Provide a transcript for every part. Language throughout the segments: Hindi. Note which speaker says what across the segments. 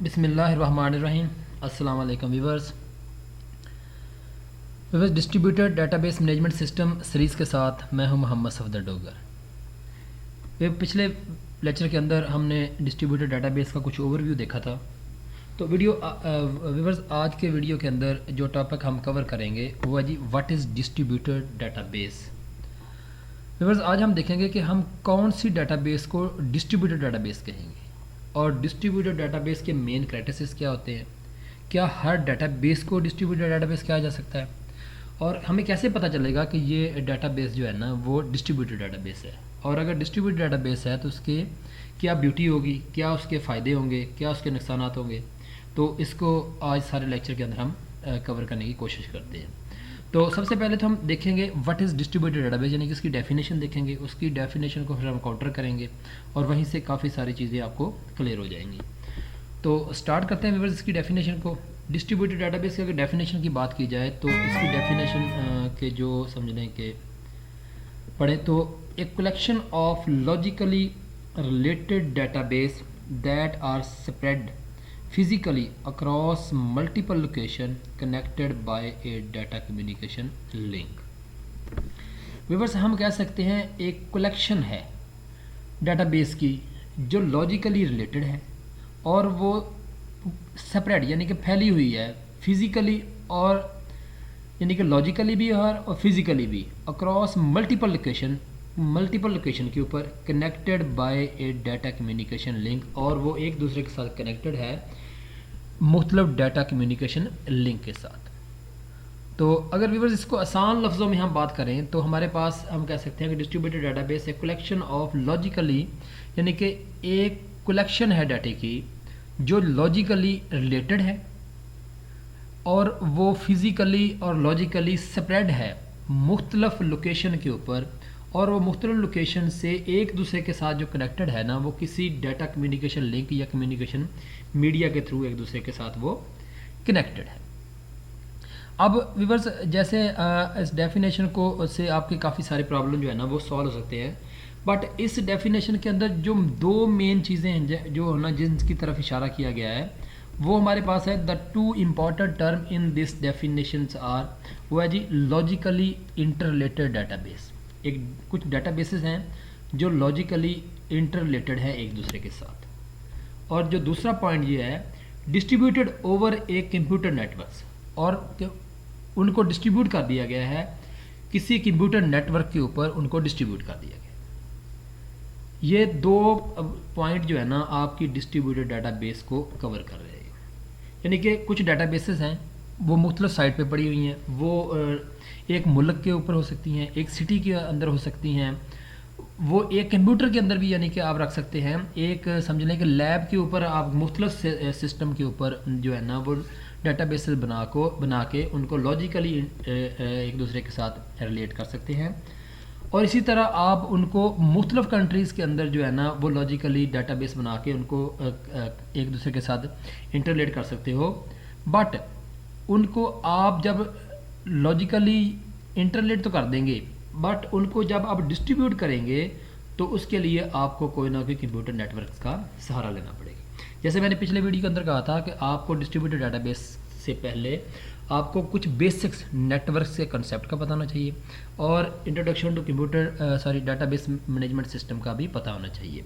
Speaker 1: बिस्मिल्लाहिर्रहमानिर्रहीम। अस्सलाम वालेकुम viewers. Distributed database management system series के साथ मैं हूं मोहम्मद सफदर डोगर। पिछले लेक्चर के अंदर हमने डिस्ट्रीब्यूटेड डेटाबेस का कुछ ओवरव्यू देखा था। तो व्यूअर्स आज के वीडियो के अंदर जो टॉपिक हम कवर करेंगे वो है जी what is distributed database. Viewers आज हम देखेंगे कि हम कौन सी डेटाबेस को डिस्ट्रीब्यूटेड डेटाबेस कहेंगे और डिस्ट्रीब्यूटेड डेटाबेस के मेन क्राइटेरिया क्या होते हैं, क्या हर डेटाबेस को डिस्ट्रीब्यूटेड डेटाबेस कहा जा सकता है, और हमें कैसे पता चलेगा कि ये डेटाबेस जो है ना वो डिस्ट्रीब्यूटेड डेटाबेस है, और अगर डिस्ट्रीब्यूटेड डेटाबेस है तो उसके क्या ब्यूटी होगी, क्या उसके फ़ायदे होंगे, क्या उसके नुकसान होंगे। तो इसको आज सारे लेक्चर के अंदर हम कवर करने की कोशिश करते हैं। तो सबसे पहले तो हम देखेंगे व्हाट इज़ डिस्ट्रीब्यूटेड डेटाबेस, यानी कि उसकी डेफिनेशन देखेंगे, उसकी डेफिनेशन को फिर हम काउंटर करेंगे और वहीं से काफ़ी सारी चीज़ें आपको क्लियर हो जाएंगी। तो स्टार्ट करते हैं व्यूअर्स इसकी डेफिनेशन को। डिस्ट्रीब्यूटेड डेटाबेस की अगर डेफिनेशन की बात की जाए तो इसकी डेफिनेशन के जो समझने के पढ़े तो एक collection of logically related database that are spread physically across multiple location connected by a data communication link। Viewers हम कह सकते हैं एक कलेक्शन है डेटाबेस की जो लॉजिकली रिलेटेड है और वो सेपरेट यानी कि फैली हुई है फिजिकली और यानी कि लॉजिकली भी और फिजिकली भी अक्रॉस मल्टीपल लोकेशन के ऊपर connected by A data communication link, और वो एक दूसरे के साथ कनेक्टेड है मुख्तलिफ डाटा कम्युनिकेशन लिंक के साथ। तो अगर व्यूअर्स इसको आसान लफ्ज़ों में हम बात करें तो हमारे पास हम कह सकते हैं कि डिस्ट्रीब्यूटेड डेटाबेस एक कलेक्शन ऑफ लॉजिकली यानी कि एक कलेक्शन है डाटे की जो लॉजिकली रिलेटेड है और वो फिज़िकली और लॉजिकली स्प्रेड है मुख्तलिफ लोकेशन के ऊपर, और वो मुख्तलिफ लोकेशन से एक दूसरे के साथ जो कनेक्टेड है ना वो किसी डाटा कम्युनिकेशन लिंक या कम्युनिकेशन मीडिया के थ्रू एक दूसरे के साथ वो कनेक्टेड है। अब व्यूअर्स जैसे इस डेफिनेशन को से आपके काफ़ी सारे प्रॉब्लम जो है ना वो सॉल्व हो सकते हैं, बट इस डेफिनेशन के अंदर जो दो मेन चीज़ें हैं जो ना जिनकी तरफ इशारा किया गया है वो हमारे पास है। The two important term in this definitions are, वो है जी लॉजिकली इंटररिलेटेड डेटाबेस। एक कुछ डेटाबेसेस हैं जो लॉजिकली इंटररिलेटेड है एक दूसरे के साथ, और जो दूसरा पॉइंट ये है distributed over a computer networks, और उनको डिस्ट्रीब्यूट कर दिया गया है किसी कंप्यूटर नेटवर्क के ऊपर, उनको डिस्ट्रीब्यूट कर दिया गया। ये दो पॉइंट जो है ना आपकी डिस्ट्रीब्यूटेड डेटाबेस को कवर कर रहे हैं। यानी कि कुछ डेटाबेसेस हैं वो मुख्तलिफ साइट पे पड़ी हुई हैं, वो एक मुल्क के ऊपर हो सकती हैं, एक सिटी के अंदर हो सकती हैं, वो एक कंप्यूटर के अंदर भी यानी कि आप रख सकते हैं, एक समझ लें कि लैब के ऊपर आप मुख्तलिफ सिस्टम के ऊपर जो है ना वो डेटाबेसेस बना के उनको लॉजिकली एक दूसरे के साथ रिलेट कर सकते हैं, और इसी तरह आप उनको मुख्तलिफ कंट्रीज़ के अंदर जो है ना वो लॉजिकली डेटाबेस बना के उनको एक दूसरे के साथ इंटरलेट कर सकते हो। बट उनको आप जब लॉजिकली इंटरलेट तो कर देंगे, बट उनको जब आप डिस्ट्रीब्यूट करेंगे तो उसके लिए आपको कोई ना कोई कंप्यूटर नेटवर्क का सहारा लेना पड़ेगा। जैसे मैंने पिछले वीडियो के अंदर कहा था कि आपको डिस्ट्रीब्यूटेड डेटाबेस से पहले आपको कुछ बेसिक्स नेटवर्क के कंसेप्ट का पता होना चाहिए और introduction to computer database management system का भी पता होना चाहिए।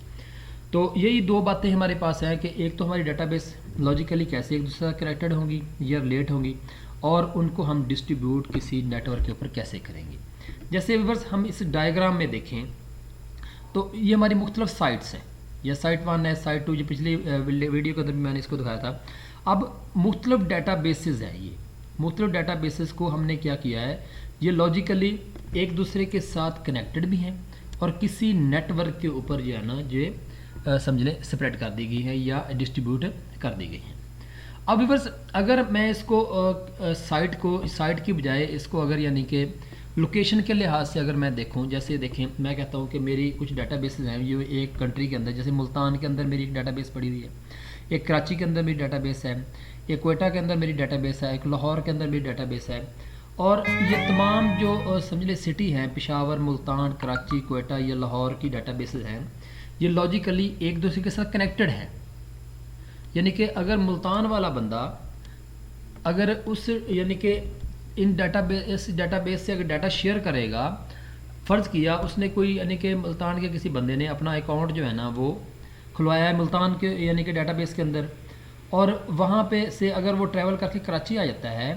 Speaker 1: तो यही दो बातें हमारे पास हैं कि एक तो हमारी डेटाबेस लॉजिकली कैसे एक दूसरे से कनेक्टेड होंगी या रिलेट होंगी, और उनको हम डिस्ट्रीब्यूट किसी नेटवर्क के ऊपर कैसे करेंगे। जैसे व्यूअर्स हम इस डायग्राम में देखें तो ये हमारी मुख्तलिफ साइट्स हैं, यह साइट 1 है, साइट 2, जो पिछली वीडियो के अंदर मैंने इसको दिखाया था। अब मुख्तलिफ डेटाबेसेस हैं, ये मुख्तलिफ डेटाबेसेस को हमने क्या किया है, ये लॉजिकली एक दूसरे के साथ कनेक्टेड भी हैं और किसी नेटवर्क के ऊपर जो है ना ये समझ लें स्प्रेड कर दी गई है या डिस्ट्रीब्यूट कर दी गई है। अब व्यूअर्स अगर मैं इसको साइट की बजाय इसको अगर यानी कि लोकेशन के लिहाज से अगर मैं देखूं, जैसे देखें मैं कहता हूं कि मेरी कुछ डेटाबेसेस हैं ये एक कंट्री के अंदर, जैसे मुल्तान के अंदर मेरी एक डेटाबेस पड़ी हुई है, एक कराची के अंदर मेरी डेटाबेस है, एक कोयटा के अंदर मेरी डेटाबेस है, एक लाहौर के अंदर मेरी डेटाबेस है, और ये तमाम जो समझ लें सिटी हैं पेशावर, मुल्तान, कराची, कोयटा या लाहौर की डेटाबेसेस हैं, ये लॉजिकली एक दूसरे के साथ कनेक्टेड हैं। यानी कि अगर मुल्तान वाला बंदा अगर उस यानी कि इन डाटाबेस से अगर डाटा शेयर करेगा, फ़र्ज़ किया उसने कोई यानी कि मुल्तान के किसी बंदे ने अपना अकाउंट जो है ना वो खुलवाया है मुल्तान के यानी कि डाटाबेस के अंदर, और वहाँ पे से अगर वो ट्रैवल करके कराची आ जाता है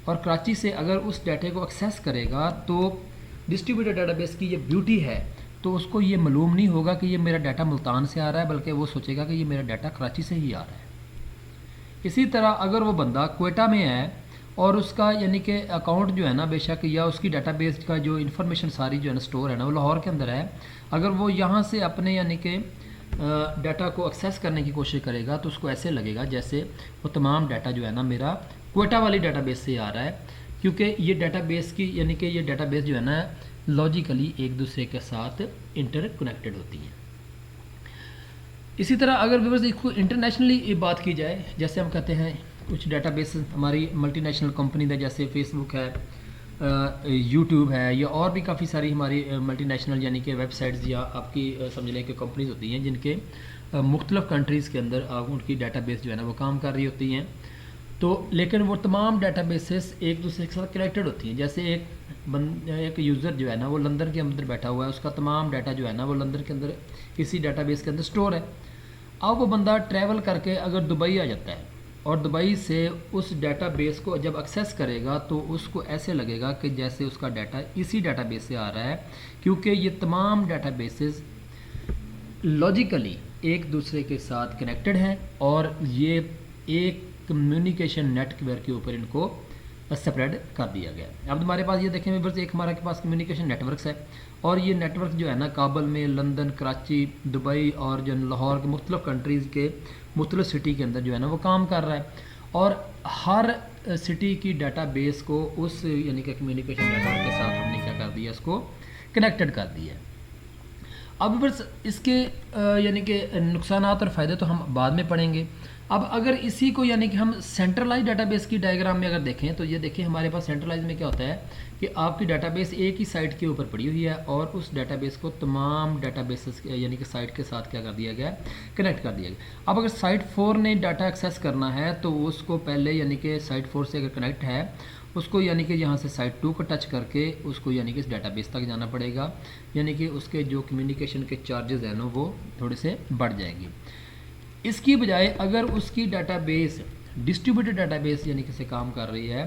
Speaker 1: और कराची से अगर उस डाटे को एक्सेस करेगा, तो डिस्ट्रीब्यूटेड डाटाबेस की ये ब्यूटी है, तो उसको ये मालूम नहीं होगा कि ये मेरा डाटा मुल्तान से आ रहा है, बल्कि वो सोचेगा कि ये मेरा डाटा कराची से ही आ रहा है। इसी तरह अगर वो बंदा क्वेटा में है और उसका यानी कि अकाउंट जो है ना बेशक, या उसकी डाटाबेस का जो इन्फॉर्मेशन सारी जो है ना स्टोर है ना वो लाहौर के अंदर है, अगर वो यहाँ से अपने यानी कि डाटा को एक्सेस करने की कोशिश करेगा, तो उसको ऐसे लगेगा जैसे वो तमाम डाटा जो है ना मेरा क्वेटा वाली डाटाबेस से आ रहा है, क्योंकि ये डाटाबेस की यानी कि ये डाटाबेस जो है ना लॉजिकली एक दूसरे के साथ इंटरकनेक्टेड होती हैं। इसी तरह अगर व्यूअर्स इसको इंटरनेशनली बात की जाए, जैसे हम कहते हैं कुछ डाटाबेस हमारी मल्टीनेशनल कंपनी है, जैसे फेसबुक है, यूट्यूब है, या और भी काफ़ी सारी हमारी मल्टीनेशनल यानी कि वेबसाइट्स या आपकी समझ लें कि कंपनीज होती हैं जिनके मुख्तलिफ़ कंट्रीज़ के अंदर उनकी डाटाबेस जो है ना वो काम कर रही होती हैं। तो लेकिन वो तमाम डाटाबेसेस एक दूसरे के साथ कनेक्टेड होती हैं। जैसे एक यूज़र जो है ना वो लंदन के अंदर बैठा हुआ है, उसका तमाम डाटा जो है ना वो लंदन के अंदर इसी डाटाबेस के अंदर स्टोर है। अब वो बंदा ट्रैवल करके अगर दुबई आ जाता है और दुबई से उस डाटाबेस को जब एक्सेस करेगा, तो उसको ऐसे लगेगा कि जैसे उसका डाटा इसी डाटाबेस से आ रहा है, क्योंकि ये तमाम डाटाबेसेस लॉजिकली एक दूसरे के साथ कनेक्टेड हैं और ये एक कम्युनिकेशन नेटवर्क के ऊपर इनको स्प्रेड कर दिया गया। अब हमारे पास ये देखें व्यूअर्स, एक हमारे पास कम्युनिकेशन नेटवर्क्स है, और ये नेटवर्क जो है ना काबुल में, लंदन, कराची, दुबई और जो लाहौर के मुख्तलिफ़ कंट्रीज़ के मुख्तलिफ़ सिटी के अंदर जो है ना वो काम कर रहा है, और हर सिटी की डाटाबेस को उस यानी कि कम्युनिकेशन नेटवर्क के साथ हमने क्या कर दिया, उसको कनेक्टेड कर दिया। अब बस इसके यानी कि नुकसान और फ़ायदे तो हम बाद में पढ़ेंगे। अब अगर इसी को यानी कि हम सेंट्रलाइज डाटाबेस की डायग्राम में अगर देखें, तो ये देखिए हमारे पास सेंट्रलाइज में क्या होता है कि आपकी डाटाबेस एक ही साइट के ऊपर पड़ी हुई है, और उस डाटाबेस को तमाम डाटाबेसेस यानी कि साइट के साथ क्या कर दिया गया, कनेक्ट कर दिया गया। अब अगर साइट 4 ने डाटा एक्सेस करना है, तो उसको पहले यानी कि साइट 4 से अगर कनेक्ट है, उसको यानी कि यहाँ से साइट 2 को टच करके उसको यानी कि इस डाटाबेस तक जाना पड़ेगा, यानी कि उसके जो कम्युनिकेशन के चार्जेस हैं ना वो थोड़े से बढ़ जाएंगे। इसकी बजाय अगर उसकी डाटाबेस डिस्ट्रीब्यूटेड डाटाबेस यानी कि से काम कर रही है,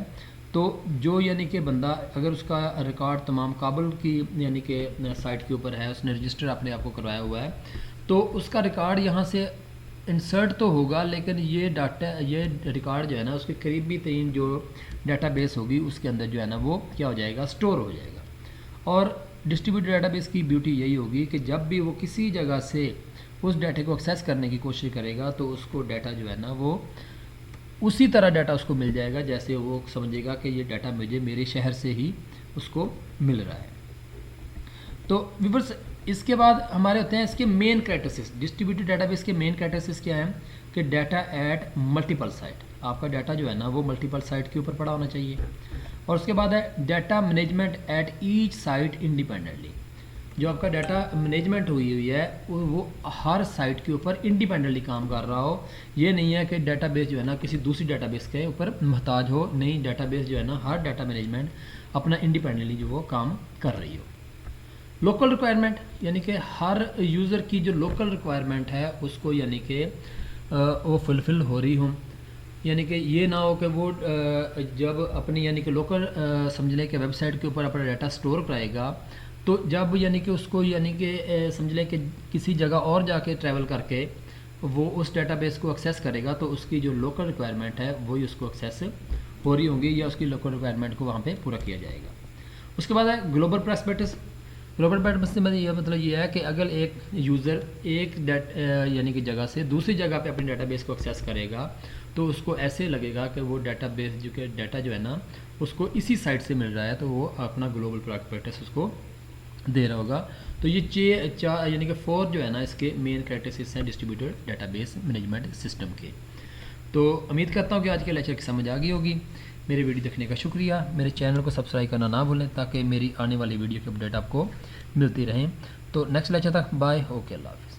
Speaker 1: तो जो यानी कि बंदा अगर उसका रिकॉर्ड तमाम काबुल की यानी कि साइट के ऊपर है, उसने रजिस्टर अपने आप को करवाया हुआ है, तो उसका रिकॉर्ड यहाँ से इंसर्ट तो होगा, लेकिन ये रिकॉर्ड जो है ना उसके करीबी तरीन जो डाटाबेस होगी उसके अंदर जो है ना वो क्या हो जाएगा, स्टोर हो जाएगा। और डिस्ट्रीब्यूटेड डाटाबेस की ब्यूटी यही होगी कि जब भी वो किसी जगह से उस डाटे को एक्सेस करने की कोशिश करेगा, तो उसको डाटा जो है ना वो उसी तरह डाटा उसको मिल जाएगा जैसे वो समझेगा कि ये डाटा मुझे मेरे शहर से ही उसको मिल रहा है। तो व्यूअर्स इसके बाद हमारे होते हैं इसके मेन क्राइटेरिस्टिक्स। डिस्ट्रीब्यूटेड डाटाबेस के मेन क्राइटेरिस्टिक्स क्या हैं कि डाटा एट मल्टीपल साइट, आपका डाटा जो है ना वो मल्टीपल साइट के ऊपर पड़ा होना चाहिए। और उसके बाद है data management at each site independently, जो आपका डाटा मैनेजमेंट हुई है वो हर साइट के ऊपर इंडिपेंडेंटली काम कर रहा हो। ये नहीं है कि डाटाबेस जो है ना किसी दूसरी डाटाबेस के ऊपर मोहताज हो, नहीं, डाटाबेस जो है ना हर डाटा मैनेजमेंट अपना इंडिपेंडेंटली जो वो काम कर रही हो। लोकल रिक्वायरमेंट यानी कि हर यूज़र की जो लोकल रिक्वायरमेंट है उसको यानी कि वो फुलफ़िल हो रही हो, यानी कि ये ना हो कि वो जब अपनी यानी कि लोकल समझ लें कि वेबसाइट के ऊपर अपना डाटा स्टोर कराएगा, तो जब यानी कि उसको यानी कि समझ लें कि किसी जगह और जाके ट्रैवल करके वो उस डाटाबेस को एक्सेस करेगा, तो उसकी जो लोकल रिक्वायरमेंट है वही उसको एक्सेस हो रही होंगी, या उसकी लोकल रिक्वायरमेंट को वहाँ पे पूरा किया जाएगा। उसके बाद है ग्लोबल प्रॉस्पेक्टस। ग्लोबल प्रॉस्पेक्टस से मतलब ये है कि अगर एक यूज़र एक यानी कि जगह से दूसरी जगह पे अपने डाटाबेस को एक्सेस करेगा, तो उसको ऐसे लगेगा कि वो डाटाबेस जो कि डाटा जो है ना उसको इसी साइट से मिल रहा है, तो वो अपना ग्लोबल प्रॉस्पेक्टस उसको दे रहा होगा। तो ये चार यानी कि 4 जो है ना इसके मेन क्राइटेरिया हैं डिस्ट्रीब्यूटेड डाटाबेस मैनेजमेंट सिस्टम के। तो उम्मीद करता हूँ कि आज के लेक्चर की समझ आ गई होगी। मेरे वीडियो देखने का शुक्रिया। मेरे चैनल को सब्सक्राइब करना ना भूलें ताकि मेरी आने वाली वीडियो की अपडेट आपको मिलती रहें। तो नेक्स्ट लेक्चर तक बाय, ओके, अल्लाह हाफ़िज़।